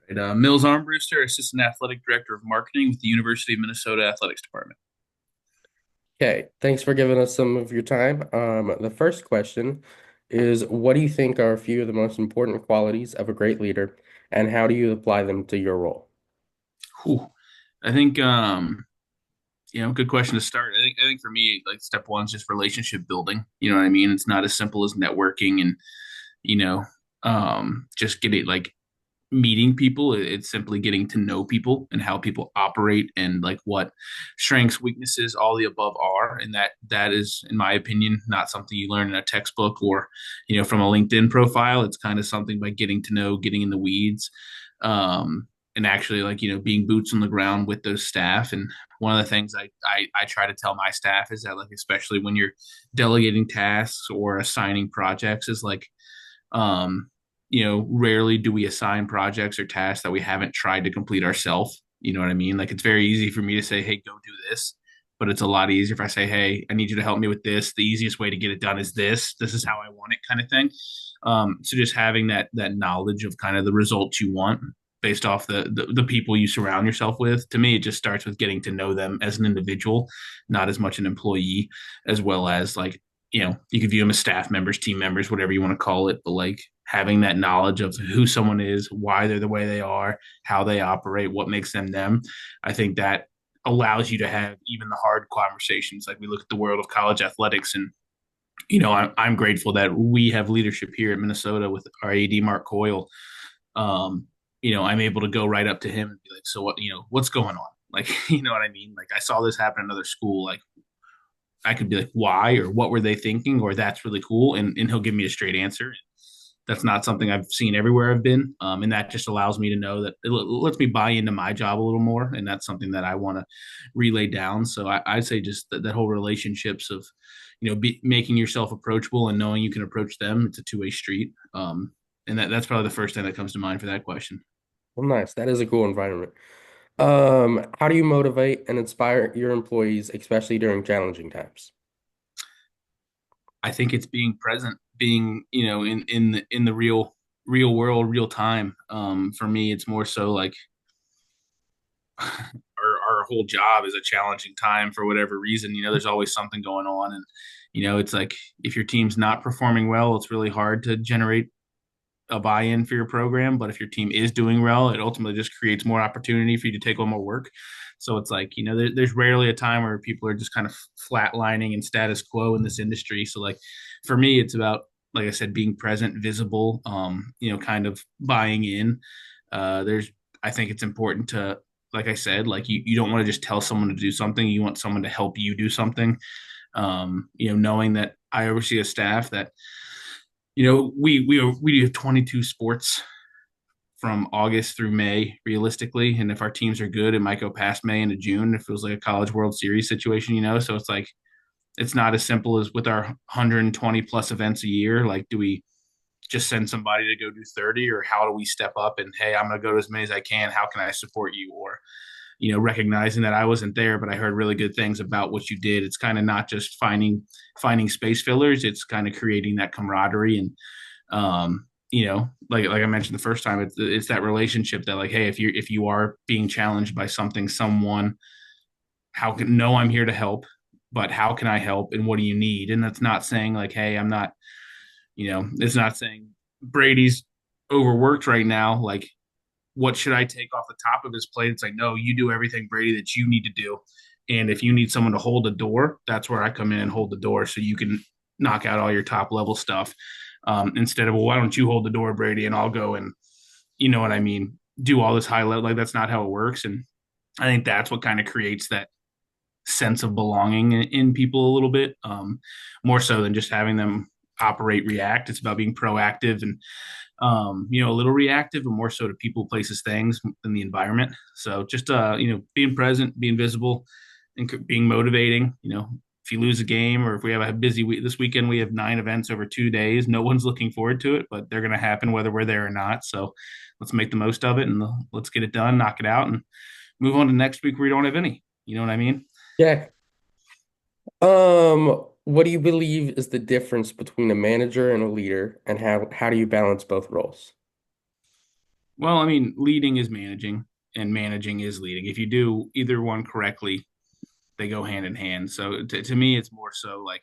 Right, Mills Armbruster, Assistant Athletic Director of Marketing with the University of Minnesota Athletics Department. Okay, thanks for giving us some of your time. The first question is, what do you think are a few of the most important qualities of a great leader, and how do you apply them to your role? Whew. I think good question to start. I think for me, like step one is just relationship building. You know what I mean? It's not as simple as networking and you know, just getting like meeting people. It's simply getting to know people and how people operate and like what strengths, weaknesses, all the above are. And that is, in my opinion, not something you learn in a textbook or, from a LinkedIn profile. It's kind of something by getting to know, getting in the weeds. And actually like, being boots on the ground with those staff. And one of the things I try to tell my staff is that like, especially when you're delegating tasks or assigning projects is like, um, rarely do we assign projects or tasks that we haven't tried to complete ourselves. You know what I mean? Like it's very easy for me to say, "Hey, go do this," but it's a lot easier if I say, "Hey, I need you to help me with this. The easiest way to get it done is this. This is how I want it," kind of thing. So just having that knowledge of kind of the results you want based off the people you surround yourself with. To me, it just starts with getting to know them as an individual, not as much an employee, as well as like you could view them as staff members, team members, whatever you want to call it, but like having that knowledge of who someone is, why they're the way they are, how they operate, what makes them them. I think that allows you to have even the hard conversations. Like we look at the world of college athletics, and I'm grateful that we have leadership here at Minnesota with our AD Mark Coyle. I'm able to go right up to him and be like, "So what? What's going on?" Like, you know what I mean? Like I saw this happen in another school. Like I could be like, "Why?" or "What were they thinking?" or "That's really cool," and he'll give me a straight answer. That's not something I've seen everywhere I've been. And that just allows me to know that it lets me buy into my job a little more. And that's something that I want to relay down. So I'd say just that whole relationships of, making yourself approachable and knowing you can approach them. It's a two-way street. And that's probably the first thing that comes to mind for that question. Well, nice. That is a cool environment. How do you motivate and inspire your employees, especially during challenging times? I think it's being present, being, in the real world, real time. For me, it's more so like our whole job is a challenging time for whatever reason. There's always something going on, and it's like if your team's not performing well, it's really hard to generate a buy-in for your program. But if your team is doing well, it ultimately just creates more opportunity for you to take on more work. So it's like there's rarely a time where people are just kind of flatlining and status quo in this industry. So like for me, it's about like I said, being present, visible, kind of buying in. There's I think it's important to like I said, like you don't want to just tell someone to do something. You want someone to help you do something. Knowing that I oversee a staff that, we do 22 sports from August through May, realistically. And if our teams are good, it might go past May into June. It feels like a college World Series situation. So it's like it's not as simple as with our 120 plus events a year. Like, do we just send somebody to go do 30, or how do we step up and, hey, I'm going to go to as many as I can. How can I support you? Or recognizing that I wasn't there, but I heard really good things about what you did. It's kind of not just finding space fillers. It's kind of creating that camaraderie and, like I mentioned the first time, it's that relationship that like, hey, if you are being challenged by something, someone, how can no, I'm here to help, but how can I help and what do you need? And that's not saying like, hey, I'm not, it's not saying Brady's overworked right now. Like what should I take off the top of his plate? It's like, no, you do everything, Brady, that you need to do. And if you need someone to hold the door, that's where I come in and hold the door so you can knock out all your top level stuff. Instead of, well, why don't you hold the door, Brady, and I'll go and, you know what I mean, do all this high level. Like, that's not how it works. And I think that's what kind of creates that sense of belonging in people a little bit, more so than just having them operate react. It's about being proactive and a little reactive, but more so to people, places, things in the environment. So just being present, being visible, and being motivating. If you lose a game or if we have a busy week this weekend, we have 9 events over 2 days. No one's looking forward to it, but they're going to happen whether we're there or not. So let's make the most of it and let's get it done, knock it out, and move on to next week where we don't have any. You know what I mean? Yeah. What do you believe is the difference between a manager and a leader, and how do you balance both roles? Well, I mean, leading is managing and managing is leading. If you do either one correctly, they go hand in hand. So to me, it's more so like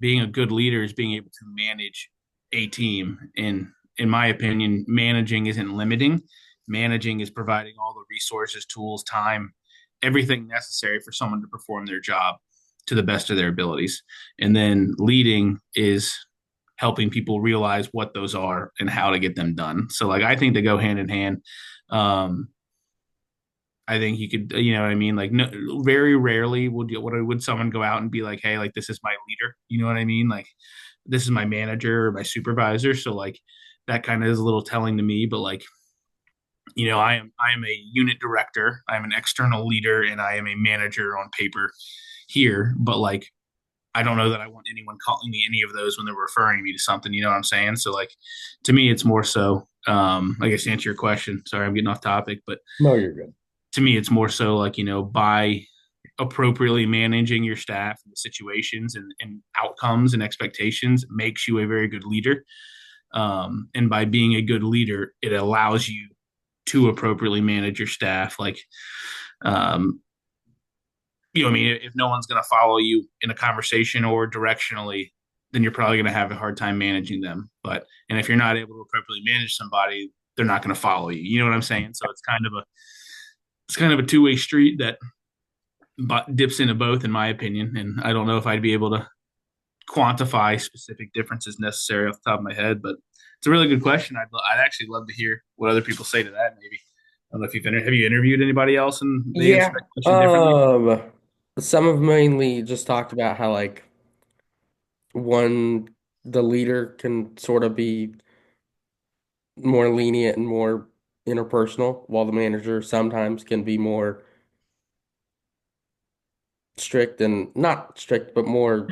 being a good leader is being able to manage a team. And in my opinion, managing isn't limiting. Managing is providing all the resources, tools, time, everything necessary for someone to perform their job to the best of their abilities. And then leading is helping people realize what those are and how to get them done. So like I think they go hand in hand. Um, I think you could, you know what I mean? Like, no, very rarely would someone go out and be like, "Hey, like this is my leader." You know what I mean? Like, this is my manager or my supervisor. So like, that kind of is a little telling to me. But like, I am a unit director. I'm an external leader, and I am a manager on paper here. But like, I don't know that I want anyone calling me any of those when they're referring me to something. You know what I'm saying? So like, to me, it's more so. I guess to answer your question. Sorry, I'm getting off topic, but No, you're good. to me, it's more so like, by appropriately managing your staff and the situations and outcomes and expectations makes you a very good leader. And by being a good leader, it allows you to appropriately manage your staff. Like, um, I mean, if no one's going to follow you in a conversation or directionally, then you're probably going to have a hard time managing them. And if you're not able to appropriately manage somebody, they're not going to follow you. You know what I'm saying? So it's kind of a two-way street that dips into both, in my opinion. And I don't know if I'd be able to quantify specific differences necessary off the top of my head, but it's a really good question. I'd actually love to hear what other people say to that. Maybe I don't know if have you interviewed anybody else and they answer Yeah. that question differently. Some have mainly just talked about how like one the leader can sort of be more lenient and more interpersonal, while the manager sometimes can be more strict and not strict, but more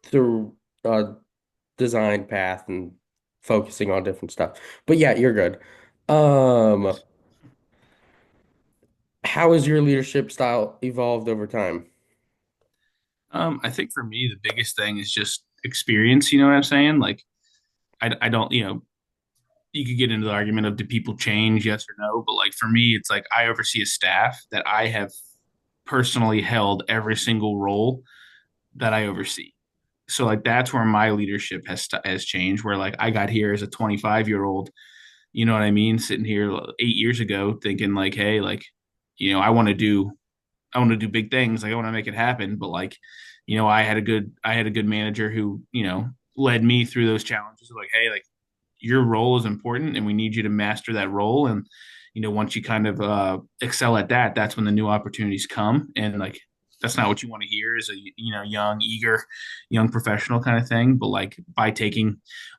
through a design path and focusing on different stuff. But yeah, you're good. Um, how has your leadership style evolved over time? I think for me the biggest thing is just experience. You know what I'm saying? Like I don't, you could get into the argument of do people change, yes or no, but like for me, it's like I oversee a staff that I have personally held every single role that I oversee. So like that's where my leadership has changed. Where like I got here as a 25-year-old, you know what I mean, sitting here 8 years ago, thinking like, hey, like, I want to do big things, like I want to make it happen. But like, I had a good manager who led me through those challenges. Like, hey, like your role is important, and we need you to master that role. And once you kind of excel at that, that's when the new opportunities come. And like that's not what you want to hear as a young, eager, young professional kind of thing. But like by taking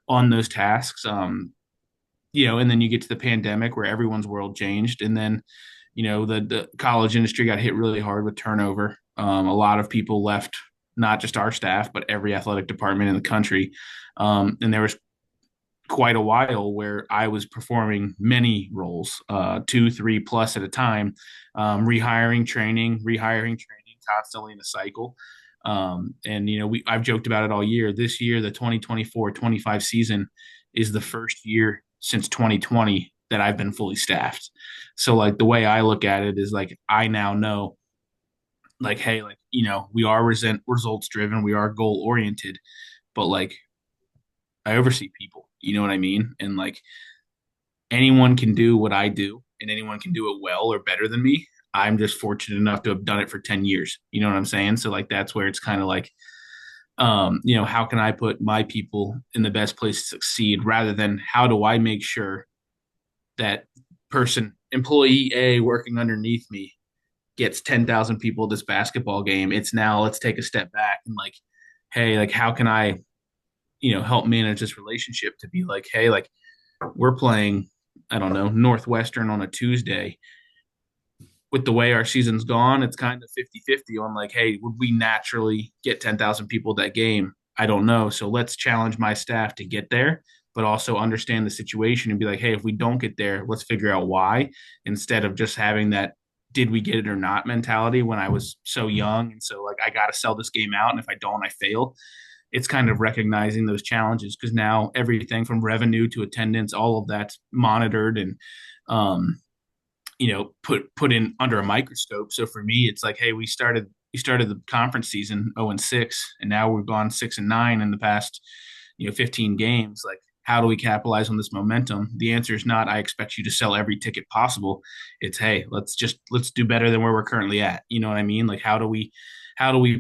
on those tasks, and then you get to the pandemic where everyone's world changed, and then the college industry got hit really hard with turnover. A lot of people left, not just our staff, but every athletic department in the country. And there was quite a while where I was performing many roles, two, three plus at a time, rehiring, training, constantly in a cycle. And I've joked about it all year. This year, the 2024-25 season is the first year since 2020 that I've been fully staffed. So like the way I look at it is like I now know, like, hey, like we are results driven, we are goal oriented, but like I oversee people. You know what I mean? And like anyone can do what I do and anyone can do it well or better than me. I'm just fortunate enough to have done it for 10 years. You know what I'm saying? So like that's where it's kind of like how can I put my people in the best place to succeed rather than how do I make sure that employee A working underneath me gets 10,000 people this basketball game. It's now let's take a step back and like, hey, like how can I, help manage this relationship to be like, hey, like we're playing, I don't know, Northwestern on a Tuesday. With the way our season's gone, it's kind of 50-50 on like, hey, would we naturally get 10,000 people that game? I don't know. So let's challenge my staff to get there, but also understand the situation and be like, hey, if we don't get there, let's figure out why instead of just having that did we get it or not mentality when I was so young. And so like, I got to sell this game out. And if I don't, I fail. it's kind of recognizing those challenges because now everything from revenue to attendance, all of that's monitored and um, put in under a microscope. So for me, it's like, hey, we started the conference season 0-6, and now we've gone 6-9 in the past 15 games. Like, how do we capitalize on this momentum? The answer is not I expect you to sell every ticket possible. It's, hey, let's do better than where we're currently at. You know what I mean? Like, how do we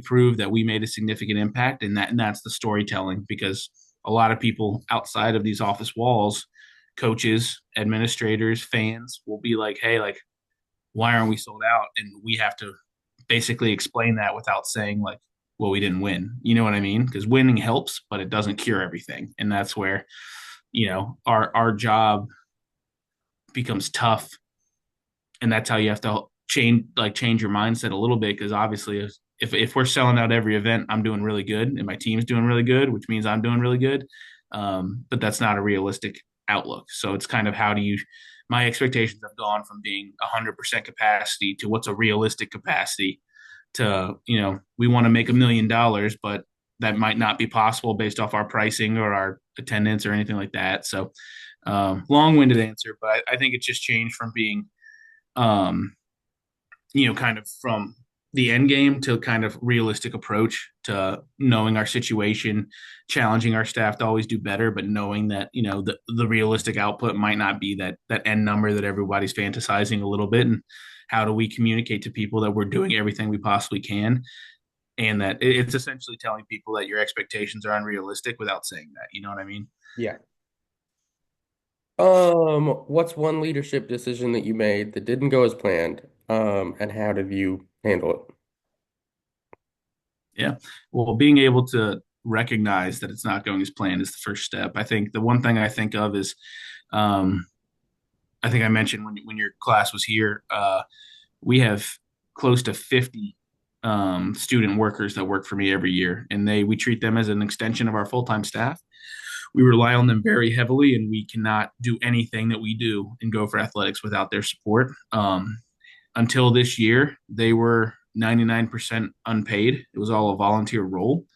prove that we made a significant impact? And that's the storytelling, because a lot of people outside of these office walls, coaches, administrators, fans will be like, hey, like, why aren't we sold out? And we have to basically explain that without saying, like, well, we didn't win. You know what I mean? Because winning helps, but it doesn't cure everything. And that's where, our job becomes tough. And that's how you have to change your mindset a little bit. Because obviously, if we're selling out every event, I'm doing really good and my team's doing really good, which means I'm doing really good. But that's not a realistic outlook. So it's kind of, how do you, my expectations have gone from being 100% capacity to what's a realistic capacity to, we want to make $1 million, but that might not be possible based off our pricing or our attendance or anything like that. So, long-winded answer, but I think it's just changed from being, um, kind of from the end game to kind of realistic approach to knowing our situation, challenging our staff to always do better, but knowing that, the realistic output might not be that end number that everybody's fantasizing a little bit. And how do we communicate to people that we're doing everything we possibly can, and that it's essentially telling people that your expectations are unrealistic without saying that. You know what I mean? Yeah. What's one leadership decision that you made that didn't go as planned? And how did you handle it? Yeah. Well, being able to recognize that it's not going as planned is the first step. I think the one thing I think of is, um, I think I mentioned when your class was here, we have close to 50 student workers that work for me every year, and we treat them as an extension of our full time staff. We rely on them very heavily, and we cannot do anything that we do in Gopher Athletics without their support. Until this year, they were 99% unpaid. It was all a volunteer role.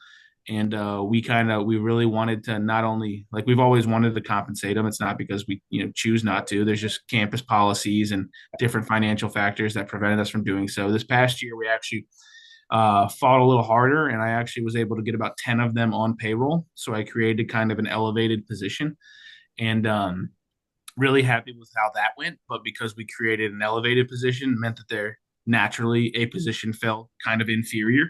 And we really wanted to, not only, like, we've always wanted to compensate them. It's not because we choose not to. There's just campus policies and different financial factors that prevented us from doing so. This past year, we actually fought a little harder, and I actually was able to get about 10 of them on payroll. So I created kind of an elevated position, and really happy with how that went. But because we created an elevated position, meant that there naturally a position felt kind of inferior.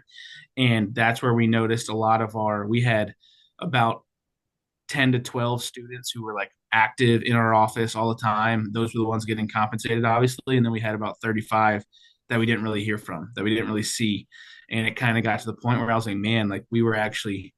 And that's where we noticed a lot of we had about 10 to 12 students who were like active in our office all the time. Those were the ones getting compensated, obviously. And then we had about 35 that we didn't really hear from, that we didn't really see. And it kind of got to the point where I was like, man, like, we were actually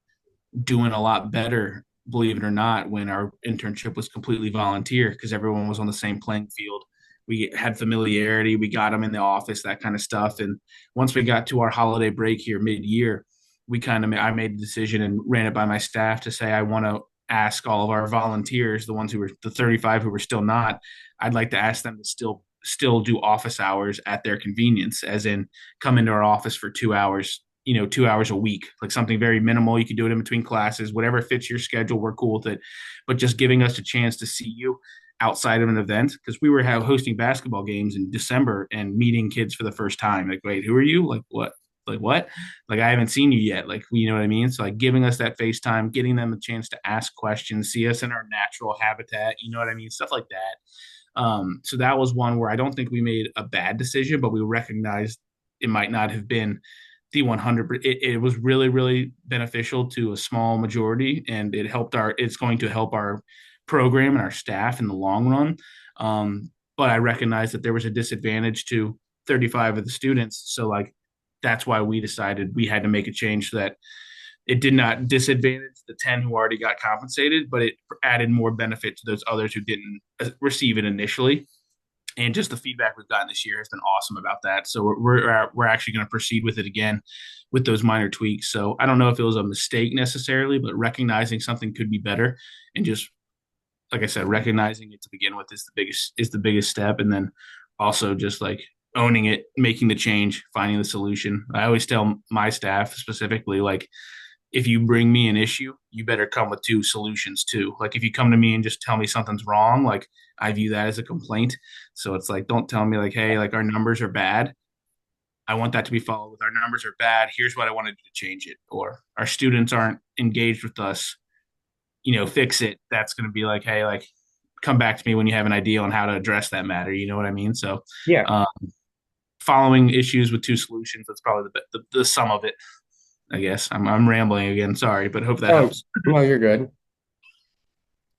doing a lot better, believe it or not, when our internship was completely volunteer, because everyone was on the same playing field. We had familiarity. We got them in the office, that kind of stuff. And once we got to our holiday break here mid-year, I made the decision and ran it by my staff to say, I want to ask all of our volunteers, the ones who were the 35 who were still not, I'd like to ask them to still do office hours at their convenience, as in come into our office for 2 hours, 2 hours a week, like something very minimal. You can do it in between classes, whatever fits your schedule. We're cool with it. But just giving us a chance to see you outside of an event, because we were hosting basketball games in December and meeting kids for the first time. Like, wait, who are you? Like, what? Like, what? Like, I haven't seen you yet. Like, you know what I mean? So, like, giving us that FaceTime, getting them a chance to ask questions, see us in our natural habitat, you know what I mean? Stuff like that. So that was one where I don't think we made a bad decision, but we recognized it might not have been the 100. It was really, really beneficial to a small majority, and it's going to help our program and our staff in the long run. But I recognize that there was a disadvantage to 35 of the students. So, like, that's why we decided we had to make a change so that it did not disadvantage the 10 who already got compensated, but it added more benefit to those others who didn't receive it initially. And just the feedback we've gotten this year has been awesome about that. So we're actually going to proceed with it again with those minor tweaks. So I don't know if it was a mistake necessarily, but recognizing something could be better, and just, like I said, recognizing it to begin with is the biggest step, and then also just like owning it, making the change, finding the solution. I always tell my staff specifically, like, if you bring me an issue, you better come with two solutions too. Like if you come to me and just tell me something's wrong, like I view that as a complaint. So it's like, don't tell me like, hey, like our numbers are bad. I want that to be followed with our numbers are bad. Here's what I want to do to change it. Or our students aren't engaged with us, fix it. That's going to be like, hey, like come back to me when you have an idea on how to address that matter. You know what I mean? So, Yeah. uh, following issues with two solutions, that's probably the sum of it, I guess. I'm rambling again. Sorry, but hope that Oh, helps. no, you're good.